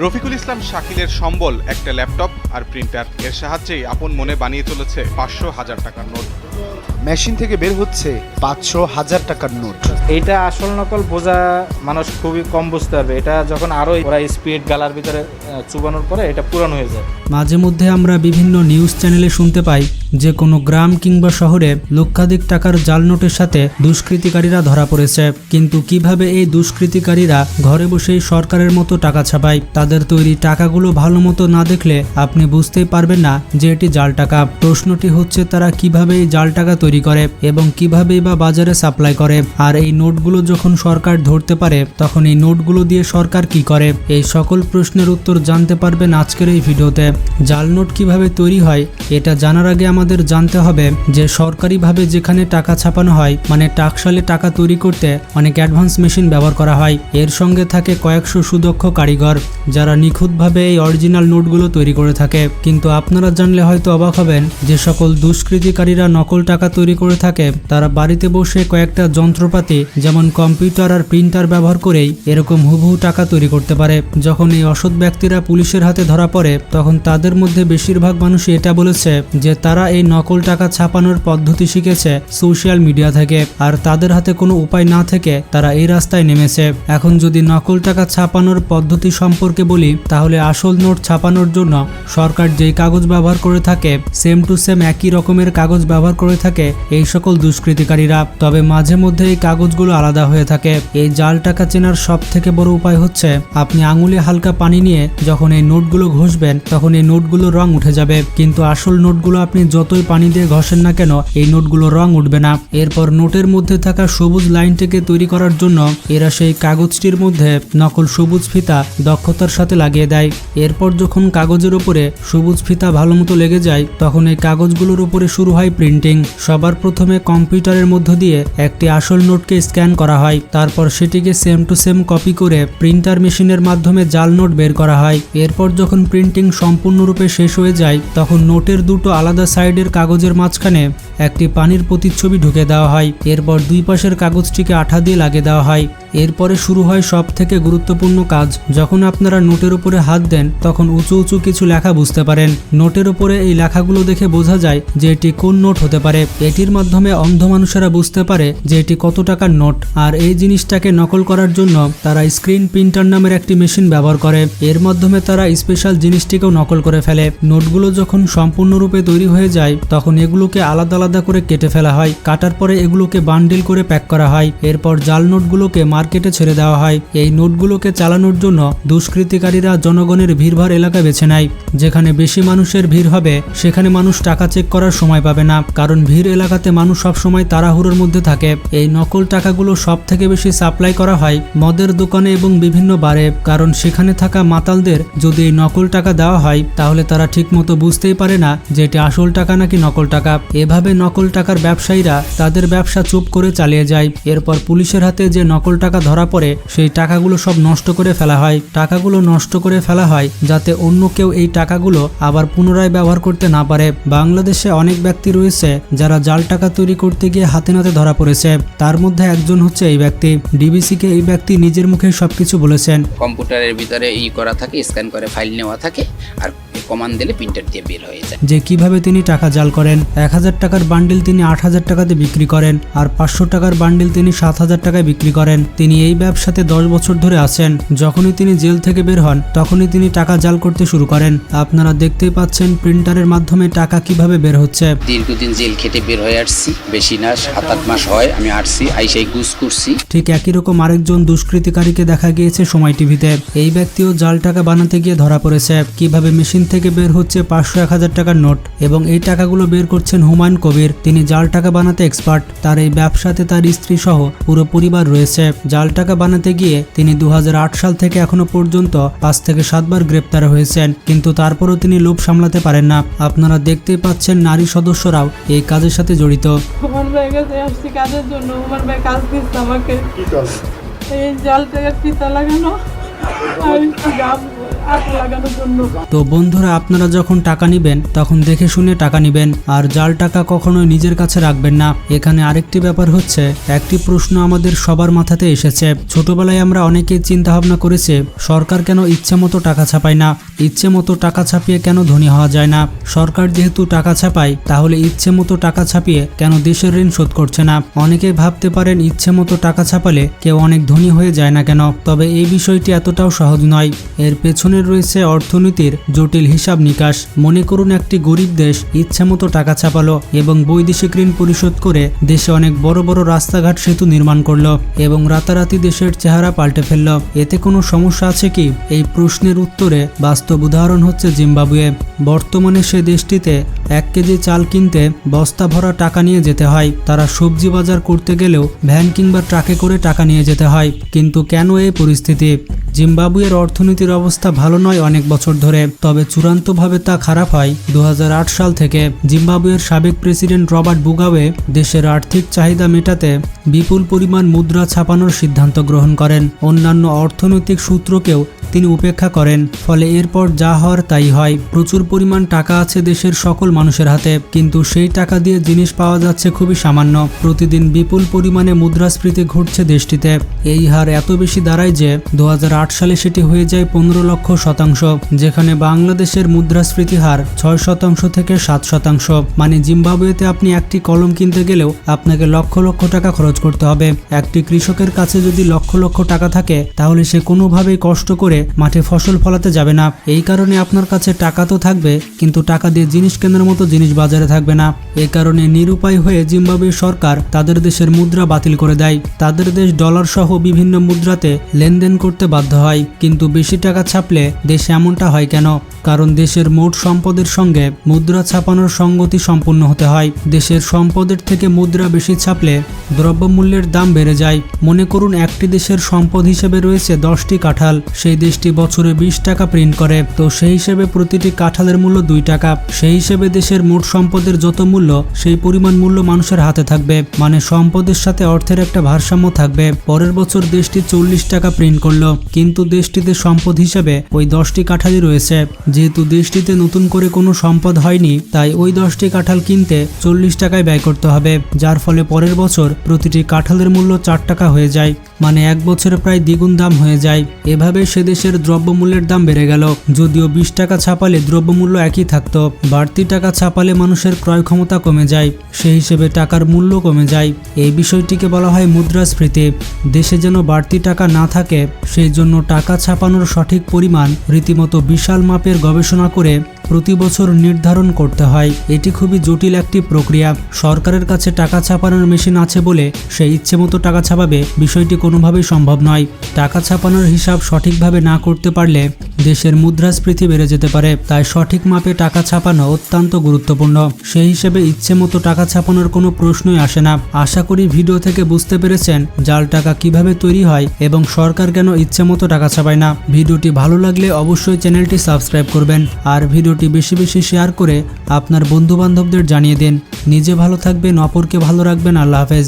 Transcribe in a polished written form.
রফিকুল ইসলাম শাকিলের সম্বল একটা ল্যাপটপ আর প্রিন্টার। এর সাহায্যেই আপন মনে বানিয়ে চলেছে 500,000 টাকার নোট। মেশিন থেকে বের হচ্ছে 500,000 টাকার নোট। এইটা আসল নকল বোঝা মানুষ খুবই কম বুঝতে পারবে। এটা যখন আরো ওরা স্পিড গালার ভিতরে চুবানোর পরে এটা পুরানো হয়ে যায়। মাঝে মধ্যে আমরা বিভিন্ন নিউজ চ্যানেলে শুনতে পাই যে কোনো গ্রাম কিংবা শহরে লক্ষাধিক টাকার জাল নোটের সাথে দুষ্কৃতিকারীরা ধরা পড়েছে। কিন্তু কিভাবে এই দুষ্কৃতিকারীরা ঘরে বসেই সরকারের মতো টাকা ছাপায়? তাদের তৈরি টাকাগুলো ভালো মতো না দেখলে আপনি বুঝতেই পারবেন না যে এটি জাল টাকা। প্রশ্নটি হচ্ছে তারা কিভাবে এই জাল টাকা তৈরি করে এবং কিভাবেই বা বাজারে সাপ্লাই করে। আর এই নোটগুলো যখন সরকার ধরতে পারে তখন এই নোটগুলো দিয়ে সরকার কি করে? এই সকল প্রশ্নের উত্তর জানতে পারবেন আজকের এই ভিডিওতে। জাল নোট কিভাবে তৈরি হয় এটা জানার আগে আমাদের জানতে হবে যে সরকারিভাবে যেখানে টাকা ছাপানো হয় মানে টাকশালে টাকা তৈরি করতে অনেক অ্যাডভান্স মেশিন ব্যবহার করা হয়। এর সঙ্গে থাকে কয়েকশো সুদক্ষ কারিগর যারা নিখুঁতভাবে এই অরিজিনাল নোটগুলো তৈরি করে থাকে। কিন্তু আপনারা জানলে হয়তো অবাক হবেন যে সকল দুষ্কৃতিকারীরা নকল টাকা তৈরি করে থাকে তারা বাড়িতে বসে কয়েকটা যন্ত্রপাতি যেমন কম্পিউটার আর প্রিন্টার ব্যবহার করেই এরকম হুবহু টাকা তৈরি করতে পারে। যখন এই অসৎ ব্যক্তিরা পুলিশের হাতে ধরা পড়ে তখন তাদের মধ্যে বেশিরভাগ মানুষই এটা বলেছে যে তারা এই নকল টাকা ছাপানোর পদ্ধতি শিখেছে সোশ্যাল মিডিয়া থেকে, আর তাদের হাতে কোনো উপায় না থেকে তারা এই রাস্তায় নেমেছে। এখন যদি নকল টাকা ছাপানোর পদ্ধতি সম্পর্কে বলি তাহলে আসল নোট ছাপানোর জন্য সরকার যেই কাগজ ব্যবহার করে থাকে সেম টু সেম একই রকমের কাগজ ব্যবহার করে থাকে এই সকল দুষ্কৃতিকারীরা। তবে মাঝে মধ্যে এই কাগজগুলো আলাদা হয়ে থাকে। এই জাল টাকা চেনার সব থেকে বড় উপায় হচ্ছে আপনি আঙুলে হালকা পানি নিয়ে যখন এই নোটগুলো ঘষবেন তখন এই নোটগুলোর রং উঠে যাবে, কিন্তু আসল নোটগুলো আপনি যতই পানি দিয়ে ঘষেন না কেন এই নোটগুলোর রং উঠবে না। এরপর নোটের মধ্যে থাকা সবুজ লাইনটিকে তৈরি করার জন্য এরা সেই কাগজটির মধ্যে নকল সবুজ ফিতা দক্ষতার সাথে লাগিয়ে দেয়। এরপর যখন কাগজের উপরে সবুজ ফিতা ভালো মতো লেগে যায় তখন এই কাগজগুলোর উপরে শুরু হয় প্রিন্টিং। সবার প্রথমে কম্পিউটারের মধ্য দিয়ে একটি আসল নোটকে স্ক্যান করা হয়, তারপর সেটিকে সেম টু সেম কপি করে প্রিন্টার মেশিনের মাধ্যমে জাল নোট বের করা হয়। এরপর যখন প্রিন্টিং সম্পূর্ণরূপে শেষ হয়ে যায় তখন নোটের দুটো আলাদা সাইডের কাগজের মাঝখানে একটি পানির প্রতিচ্ছবি ঢুকে দেওয়া হয়। এরপর দুই পাশের কাগজটিকে আঠা দিয়ে লাগিয়ে দেওয়া হয়। এরপরে শুরু হয় সব থেকে গুরুত্বপূর্ণ কাজ। যখন আপনারা নোটের উপরে হাত দেন তখন উঁচু উঁচু কিছু লেখা বুঝতে পারেন। নোটের উপরে এই লেখাগুলো দেখে বোঝা যায় যে এটি কোন নোট হতে পারে। এটির মাধ্যমে অন্ধ মানুষেরা বুঝতে পারে যে এটি কত টাকার নোট। আর এই জিনিসটাকে নকল করার জন্য তারা স্ক্রিন প্রিন্টার নামের একটি মেশিন ব্যবহার করে। এর মাধ্যমে তারা স্পেশাল জিনিসটিকেও নকল করে ফেলে। নোটগুলো যখন সম্পূর্ণরূপে তৈরি হয়ে যায় তখন এগুলোকে আলাদা আলাদা করে কেটে ফেলা হয়। কাটার পরে এগুলোকে বান্ডিল করে প্যাক করা হয়। এরপর জাল নোটগুলোকে মার্কেটে ছেড়ে দেওয়া হয়। এই নোটগুলোকে চালানোর জন্য দুষ্কৃতিকারীরা জনগণের ভিড়ভাড় এলাকা বেছে নেয়। যেখানে বেশি মানুষের ভিড় হবে সেখানে মানুষ টাকা চেক করার সময় পাবে না, কারণ ভিড় এলাকাতে মানুষ সব সময় তাড়াহুড়োর মধ্যে থাকে। এই নকল টাকাগুলো সব থেকে বেশি সাপ্লাই করা হয় মদের দোকানে এবং বিভিন্ন বারে, কারণ সেখানে থাকা মাতালদের যদি এই নকল টাকা দেওয়া হয় তাহলে তারা ঠিকমতো বুঝতেই পারে না যে এটি আসল টাকা নাকি নকল টাকা। এভাবে নকল টাকার ব্যবসায়ীরা তাদের ব্যবসা চুপ করে চালিয়ে যায়। এরপর পুলিশের হাতে যে নকল টাকা ধরা পড়ে সেই টাকাগুলো সব নষ্ট করে ফেলা হয়। টাকাগুলো নষ্ট করে ফেলা হয় যাতে অন্য কেউ এই টাকাগুলো আবার পুনরায় ব্যবহার করতে না পারে। বাংলাদেশে অনেক ব্যক্তি রয়েছে যারা জাল টাকা তৈরি করতে গিয়ে হাতে নাতে ধরা পড়েছে। তার মধ্যে একজন হচ্ছে এই ব্যক্তি। ডিবিসিকে এই ব্যক্তি নিজের মুখে সবকিছু বলেছেন। কম্পিউটারের ভিতরে করা থাকে, স্ক্যান করে ফাইল নেওয়া থাকে আর কমান্ড দিলে প্রিন্টার দিয়ে বের হয়ে যায়। যে কিভাবে তিনি টাকা জাল করেন। 1000 টাকার বান্ডিল তিনি 8000 টাকাতে বিক্রি করেন আর 500 টাকার বান্ডিল তিনি 7000 টাকায় বিক্রি করেন। তিনি এই ব্যবসাতে 10 বছর ধরে আছেন। যখনই তিনি জেল থেকে বের হন তখনই তিনি টাকা জাল করতে শুরু করেন। আপনারা দেখতেই পাচ্ছেন প্রিন্টারের মাধ্যমে টাকা কিভাবে বের হচ্ছে। দীর্ঘদিন জেল খেটে বের হয়ে আসছি, বেশি না 7-8 মাস হয় আমি আসছি, আইসাই গুজ করছি। ঠিক একই রকম আরেকজন দুষ্কৃতিকারীকে দেখা গিয়েছে সময় টিভিতে। এই ব্যক্তিও জাল টাকা বানাতে গিয়ে ধরা পড়েছে। কিভাবে মেশিন থেকে বের হচ্ছে 500-1000 টাকার নোট এবং এই টাকাগুলো বের করছেন হুমায়ুন কবির। তিনি জাল টাকা বানাতে এক্সপার্ট। তার এই ব্যবসাতে তার স্ত্রী সহ পুরো পরিবার রয়েছে। জাল টাকা বানাতে গিয়ে তিনি 2008 সাল থেকে এখনো পর্যন্ত 5 থেকে 7 বার গ্রেপ্তার হয়েছেন, কিন্তু তারপরও তিনি লোভ সামলাতে পারেন না। আপনারা দেখতেই পাচ্ছেন নারী সদস্যরাও এই কাজের সাথে জড়িত। হুমায়ুন ভাইয়ের কাছে আসছি কাজের জন্য। হুমায়ুন ভাই কাজ দিচ্ছে আমাকে, এই জাল টাকার ফিতা লাগানো আর আটু লাগানোর জন্য। তো বন্ধুরা, আপনারা যখন টাকা নেবেন তখন দেখে শুনে টাকা নেবেন, আর জাল টাকা কখনোই নিজের কাছে রাখবেন না। এখানে আরেকটি ব্যাপার হচ্ছে, একটি প্রশ্ন আমাদের সবার মাথাতে এসেছে। ছোটবেলায় আমরা অনেকেই চিন্তা ভাবনা করেছি, সরকার কেন ইচ্ছে মতো টাকা ছাপায় না, ইচ্ছে মতো টাকা ছাপিয়ে কেন ধনী হওয়া যায় না। সরকার যেহেতু টাকা ছাপায়, তাহলে ইচ্ছে মতো টাকা ছাপিয়ে কেন দেশের ঋণ শোধ করছে না। অনেকেই ভাবতে পারেন ইচ্ছে মতো টাকা ছাপালে কেউ অনেক ধনী হয়ে যায় না কেন। তবে এই বিষয়টি এতটাও সহজ নয়। এর পেছনে রয়েছে অর্থনীতির জটিল হিসাব নিকাশ। মনে করুন, একটি গরিব দেশ ইচ্ছে মতো টাকা ছাপালো এবং বৈদেশিক ঋণ পরিশোধ করে দেশে অনেক বড় বড় রাস্তাঘাট সেতু নির্মাণ করলো এবং রাতারাতি দেশের চেহারা পাল্টে ফেললো। এতে কোনো সমস্যা আছে কি? এই প্রশ্নের উত্তরে বাস্তব উদাহরণ হচ্ছে জিম্বাবুয়ে। বর্তমানে সে দেশটিতে 1 কেজি চাল কিনতে বস্তা ভরা টাকা নিয়ে যেতে হয়। তারা সবজি বাজার করতে গেলেও ভ্যান কিংবা ট্রাকে করে টাকা নিয়ে যেতে হয়। কিন্তু কেন এই পরিস্থিতি? জিম্বাবুয়ের অর্থনীতির অবস্থা ভালো নয় অনেক বছর ধরে, তবে চূড়ান্তভাবে তা খারাপ হয় 2008 সাল থেকে। জিম্বাবুয়ের সাবেক প্রেসিডেন্ট রবার্ট মুগাবে দেশের আর্থিক চাহিদা মেটাতে বিপুল পরিমাণ মুদ্রা ছাপানোর সিদ্ধান্ত গ্রহণ করেন। অন্যান্য অর্থনৈতিক সূত্রকেও তিনি উপেক্ষা করেন। ফলে এরপর যা হওয়ার তাই হয়। প্রচুর পরিমাণ টাকা আছে দেশের সকল মানুষের হাতে, কিন্তু সেই টাকা দিয়ে জিনিস পাওয়া যাচ্ছে খুবই সামান্য। প্রতিদিন বিপুল পরিমাণে মুদ্রাস্ফীতি ঘটছে দেশটিতে। এই হার এত বেশি দাঁড়ায় যে 2008 সালে সেটি হয়ে যায় 15,00,000%, যেখানে বাংলাদেশের মুদ্রাস্ফীতি হার 6% থেকে 7%। মানে জিম্বাবুয়েতে আপনি একটি কলম কিনতে গেলেও আপনাকে লক্ষ লক্ষ টাকা খরচ করতে হবে। একটি কৃষকের কাছে যদি লক্ষ লক্ষ টাকা থাকে, তাহলে সে কোনোভাবেই কষ্ট করে মাঠে ফসল ফলাতে যাবে না। এই কারণে আপনার কাছে টাকা তো থাকবে, কিন্তু টাকা দিয়ে জিনিস কেনার মতো জিনিস বাজারে থাকবে না। এ কারণে নিরুপায় হয়ে জিম্বাবুয়ে সরকার তাদের দেশের মুদ্রা বাতিল করে দেয়। তাদের দেশ ডলার সহ বিভিন্ন মুদ্রাতে লেনদেন করতে বাধ্য হয়। কিন্তু বেশি টাকা ছাপলে দেশে এমনটা হয় কেন? কারণ দেশের মোট সম্পদের সঙ্গে মুদ্রা ছাপানোর সঙ্গতি সম্পূর্ণ হতে হয়। দেশের সম্পদের থেকে মুদ্রা বেশি ছাপলে দ্রব্যমূল্যের দাম বেড়ে যায়। মনে করুন, একটি দেশের সম্পদ হিসেবে রয়েছে 10টি কাঁঠাল। সেই দেশটি বছরে 20 টাকা প্রিন্ট করে, তো সেই হিসেবে প্রতিটি কাঁঠালের মূল্য 2 টাকা। সেই হিসেবে দেশের মোট সম্পদের যত মূল্য, সেই পরিমাণ মূল্য মানুষের হাতে থাকবে। মানে সম্পদের সাথে অর্থের একটা ভারসাম্য থাকবে। পরের বছর দেশটি 40 টাকা প্রিন্ট করলো, কিন্তু দেশটিতে সম্পদ হিসেবে ওই 10টি কাঁঠালই রয়েছে। যেহেতু দেশটিতে নতুন করে কোনো সম্পদ হয়নি, তাই ওই 10টি কাঁঠাল কিনতে 40 টাকায় ব্যয় করতে হবে, যার ফলে পরের বছর প্রতিটি কাঁঠালের মূল্য 4 টাকা হয়ে যায়। মানে এক বছরে প্রায় দ্বিগুণ দাম হয়ে যায়। এভাবে সে দেশের দ্রব্যমূল্যের দাম বেড়ে গেল। যদিও 20 টাকা ছাপালে দ্রব্যমূল্য একই থাকতো, বাড়তি টাকা ছাপালে মানুষের ক্রয় ক্ষমতা কমে যায়, সেই হিসেবে টাকার মূল্য কমে যায়। এই বিষয়টিকে বলা হয় মুদ্রাস্ফীতি। দেশে যেন বাড়তি টাকা না থাকে, সেই জন্য টাকা ছাপানোর সঠিক পরিমাণ রীতিমতো বিশাল মাপের গবেষণা করে প্রতি বছর নির্ধারণ করতে হয়। এটি খুবই জটিল একটি প্রক্রিয়া। সরকারের কাছে টাকা ছাপানোর মেশিন আছে বলে সে ইচ্ছে মতো টাকা ছাপাবে, বিষয়টি কোনোভাবেই সম্ভব নয়। টাকা ছাপানোর হিসাব সঠিকভাবে না করতে পারলে দেশের মুদ্রাস্ফীতি বেড়ে যেতে পারে। তাই সঠিক মাপে টাকা ছাপানো অত্যন্ত গুরুত্বপূর্ণ। সেই হিসেবে ইচ্ছে মতো টাকা ছাপানোর কোনো প্রশ্নই আসে না। আশা করি ভিডিও থেকে বুঝতে পেরেছেন জাল টাকা কিভাবে তৈরি হয় এবং সরকার কেন ইচ্ছে মতো টাকা ছাপায় না। ভিডিওটি ভালো লাগলে অবশ্যই চ্যানেলটি সাবস্ক্রাইব করবেন, আর ভিডিওটি বেশি বেশি শেয়ার করে আপনার বন্ধু বান্ধবদের জানিয়ে দিন। নিজে ভালো থাকবেন, অপরকে ভালো রাখবেন। আল্লাহ হাফেজ।